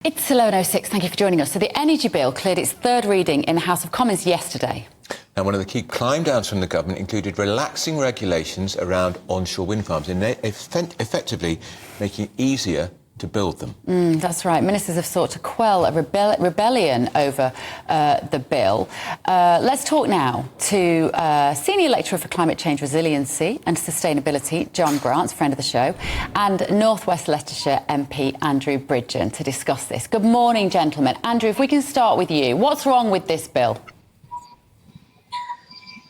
It's 11:06. Thank you for joining us. So the energy bill cleared its third reading in the House of Commons yesterday. Now, one of the key climb downs from the government included relaxing regulations around onshore wind farms and effectively making it easier to build them. That's right. Ministers have sought to quell a rebellion over the bill. Let's talk now to Senior Lecturer for Climate Change Resiliency and Sustainability, Jon Grant, friend of the show, and North West Leicestershire MP Andrew Bridgen to discuss this. Good morning, gentlemen. Andrew, if we can start with you. What's wrong with this bill?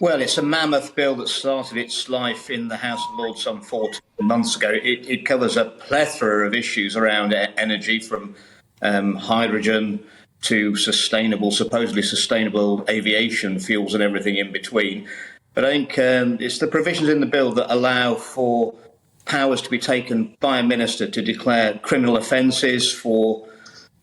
Well, it's a mammoth bill that started its life in the House of Lords some 14 months ago. It covers a plethora of issues around energy, from hydrogen to supposedly sustainable aviation fuels and everything in between. But I think it's the provisions in the bill that allow for powers to be taken by a minister to declare criminal offences, for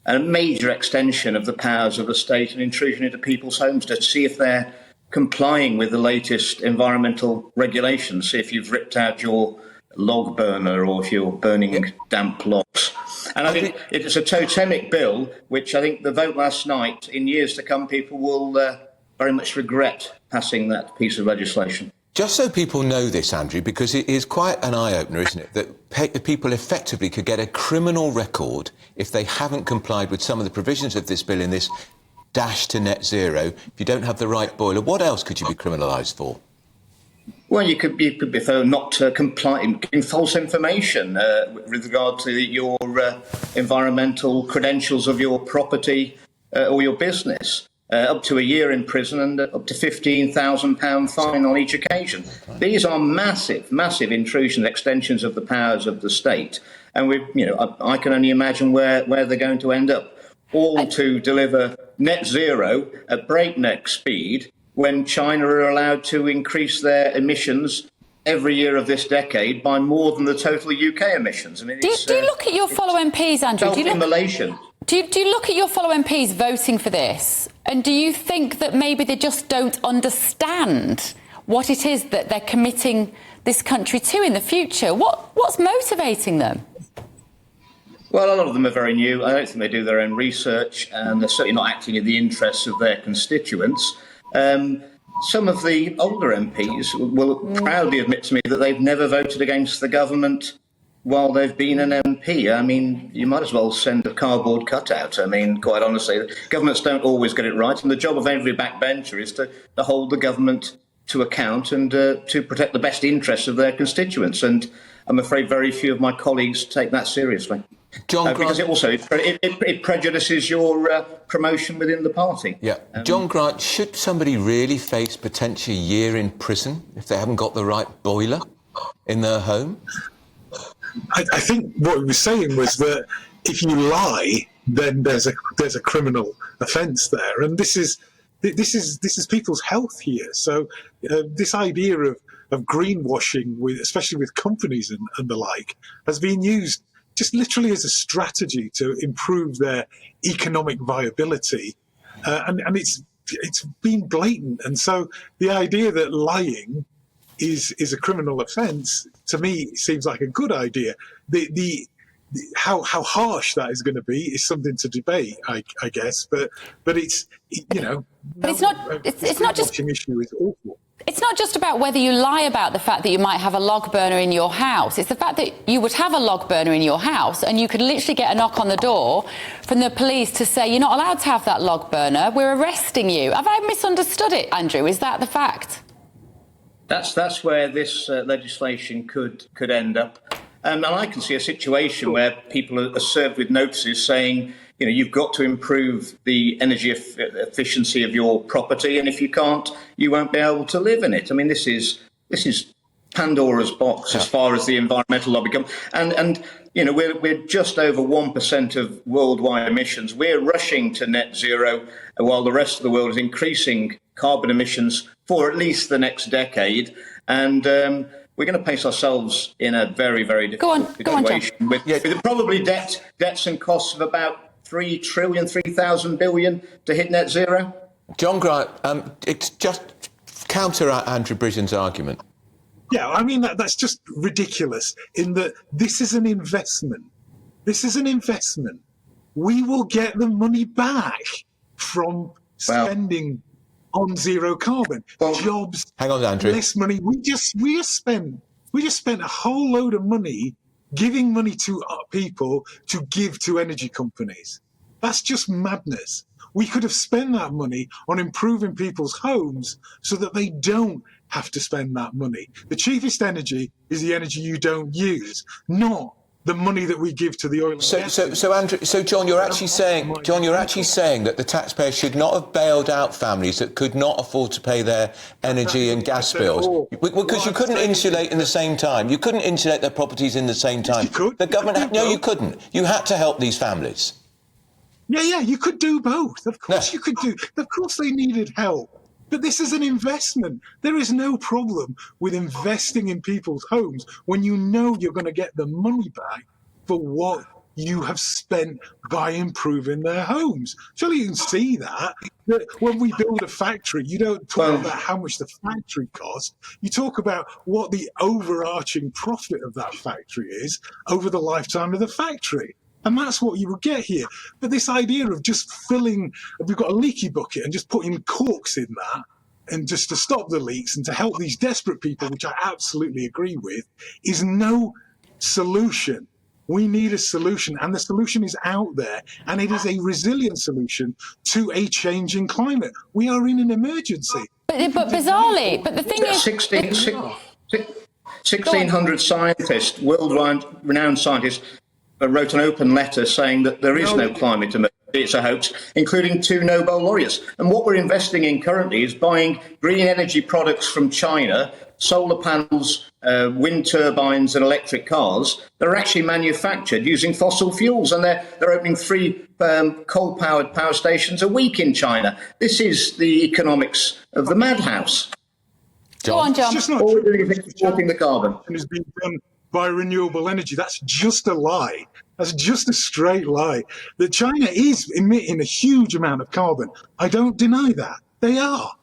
a major extension of the powers of the state and intrusion into people's homes to see if they're complying with the latest environmental regulations, see if you've ripped out your log burner or if you're burning damp logs. And I think it's a totemic bill, which I think the vote last night, in years to come, people will very much regret passing that piece of legislation. Just so people know this, Andrew, because it is quite an eye-opener, isn't it, that people effectively could get a criminal record if they haven't complied with some of the provisions of this bill in this dash to net zero. If you don't have the right boiler, what else could you be criminalised for? Well, you could be for not complying, giving false information with regard to your environmental credentials of your property or your business. Up to a year in prison and up to £15,000 fine on each occasion. These are massive, massive intrusions, extensions of the powers of the state, and I can only imagine where they're going to end up. All to deliver net zero at breakneck speed when China are allowed to increase their emissions every year of this decade by more than the total UK emissions. I mean, do you look at your fellow MPs, Andrew? Self-immolation. Do you look at your fellow MPs voting for this? And do you think that maybe they just don't understand what it is that they're committing this country to in the future? What's motivating them? Well, a lot of them are very new. I don't think they do their own research, and they're certainly not acting in the interests of their constituents. Some of the older MPs will proudly admit to me that they've never voted against the government while they've been an MP. I mean, you might as well send a cardboard cutout. I mean, quite honestly, governments don't always get it right, and the job of every backbencher is to hold the government to account and to protect the best interests of their constituents. And I'm afraid very few of my colleagues take that seriously. Jon Grant, because it prejudices your promotion within the party. Yeah, Jon Grant, should somebody really face potentially a year in prison if they haven't got the right boiler in their home? I think what he was saying was that if you lie, then there's a criminal offence there, and this is people's health here. So this idea of greenwashing, especially with companies and the like, has been used just literally as a strategy to improve their economic viability, and it's been blatant. And so the idea that lying is a criminal offence, to me, seems like a good idea. How harsh that is going to be is something to debate, I guess. But it's But it's not just issue is awful. It's not just about whether you lie about the fact that you might have a log burner in your house. It's the fact that you would have a log burner in your house and you could literally get a knock on the door from the police to say, you're not allowed to have that log burner, we're arresting you. Have I misunderstood it, Andrew? Is that the fact? That's where this legislation could end up. And I can see a situation where people are served with notices saying, you've got to improve the energy efficiency of your property, and if you can't, you won't be able to live in it. I mean, this is Pandora's box as far as the environmental lobby comes. And we're just over 1% of worldwide emissions. We're rushing to net zero, while the rest of the world is increasing carbon emissions for at least the next decade. And we're going to place ourselves in a very, very difficult situation with probably debts and costs of about 3,000 billion to hit net zero. Jon Grant, it's just counter Andrew Bridgen's argument. Yeah, I mean, that's just ridiculous in that this is an investment. This is an investment. we will get the money back from spending on zero carbon. Jobs, hang on, Andrew. less money. We just spent a whole load of money giving money to people to give to energy companies. That's just madness. We could have spent that money on improving people's homes so that they don't have to spend that money. The cheapest energy is the energy you don't use, not the money that we give to the oil and gas. So Andrew, John, you're actually saying that the taxpayer should not have bailed out families that could not afford to pay their energy and gas bills, because you couldn't insulate in the same time. You couldn't insulate their properties in the same time. You could. The government, no, you couldn't. You had to help these families. Yeah, you could do both. Of course you could do. Of course they needed help. But this is an investment. There is no problem with investing in people's homes when you know you're going to get the money back for what you have spent by improving their homes. Surely you can see that when we build a factory, you don't talk about how much the factory costs. You talk about what the overarching profit of that factory is over the lifetime of the factory. And that's what you will get here. But this idea of just filling, we've got a leaky bucket and just putting corks in that, and just to stop the leaks and to help these desperate people, which I absolutely agree with, is no solution. We need a solution, and the solution is out there, and it is a resilient solution to a changing climate. We are in an emergency. But bizarrely, but the thing is... 1,600 scientists, worldwide renowned scientists, wrote an open letter saying that there is no climate emergency, it's a hoax, including 2 Nobel laureates. And what we're investing in currently is buying green energy products from China, solar panels, wind turbines and electric cars that are actually manufactured using fossil fuels. And they're opening 3 coal-powered power stations a week in China. This is the economics of the madhouse. Go on, John. All we're doing is exporting the carbon. And has been done by renewable energy. That's just a lie. That's just a straight lie. That China is emitting a huge amount of carbon. I don't deny that. They are.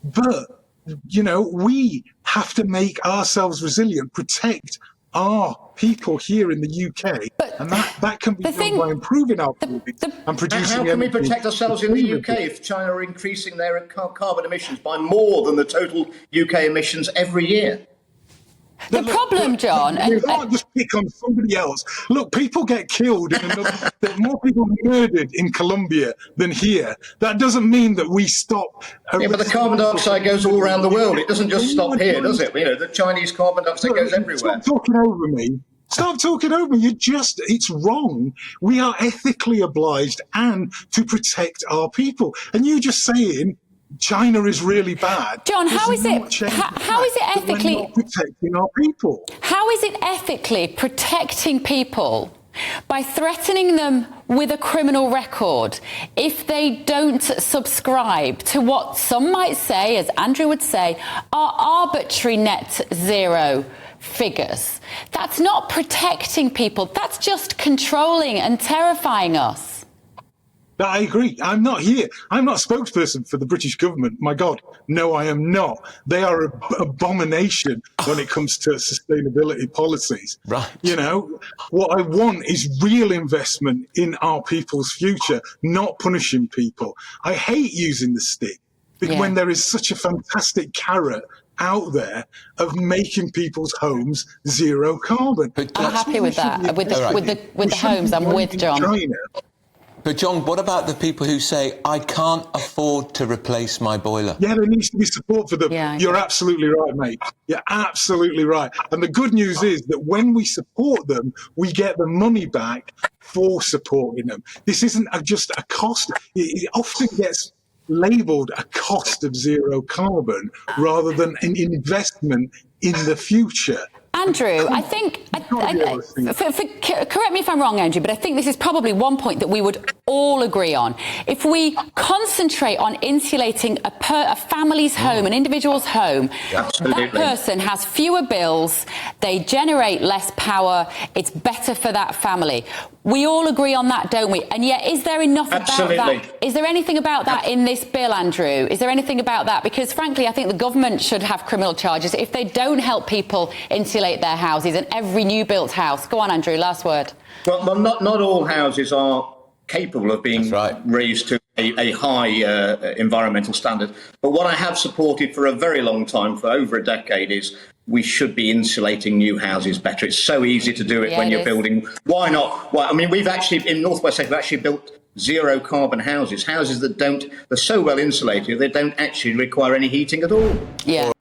But, we have to make ourselves resilient, protect our people here in the UK. And that can be done by improving our buildings and producing How can we protect ourselves in the UK if China are increasing their carbon emissions by more than the total UK emissions every year? The problem, John... You can't just pick on somebody else. Look, people get killed. There are more people murdered in Colombia than here. That doesn't mean that we stop... Yeah, but the carbon dioxide goes all around the world. It doesn't just stop here, does it? The Chinese carbon dioxide goes everywhere. Stop talking over me. Stop talking over me. It's wrong. We are ethically obliged and to protect our people. And you just saying... China is really bad. John, how is it ethically we're not protecting our people? How is it ethically protecting people by threatening them with a criminal record if they don't subscribe to what some might say, as Andrew would say, are arbitrary net zero figures? That's not protecting people. That's just controlling and terrifying us. I agree. I'm not here. I'm not a spokesperson for the British government. My God, no, I am not. They are an abomination when it comes to sustainability policies. Right. What I want is real investment in our people's future, not punishing people. I hate using the stick when there is such a fantastic carrot out there of making people's homes zero carbon. I'm happy with that. With the homes, I'm with John. But, John, what about the people who say, I can't afford to replace my boiler? Yeah, there needs to be support for them. Yeah, You're absolutely right, mate. You're absolutely right. And the good news is that when we support them, we get the money back for supporting them. This isn't just a cost. It often gets labelled a cost of zero carbon rather than an investment in the future. Andrew, I think, correct me if I'm wrong, Andrew, but I think this is probably one point that we would all agree on. If we concentrate on insulating a family's home, an individual's home, Absolutely. That person has fewer bills, they generate less power, it's better for that family. We all agree on that, don't we? And yet, is there enough about that? Is there anything about that in this bill, Andrew? Is there anything about that? Because, frankly, I think the government should have criminal charges if they don't help people insulate their houses and every new built house. Go on, Andrew, last word. Well, not all houses are capable of being That's right. raised to a high environmental standard. But what I have supported for a very long time, for over a decade, is we should be insulating new houses better. It's so easy to do it when you're building. Why not? Well, I mean, we've actually, in North West England, we've actually built zero carbon houses that they're so well insulated, they don't actually require any heating at all. Yeah.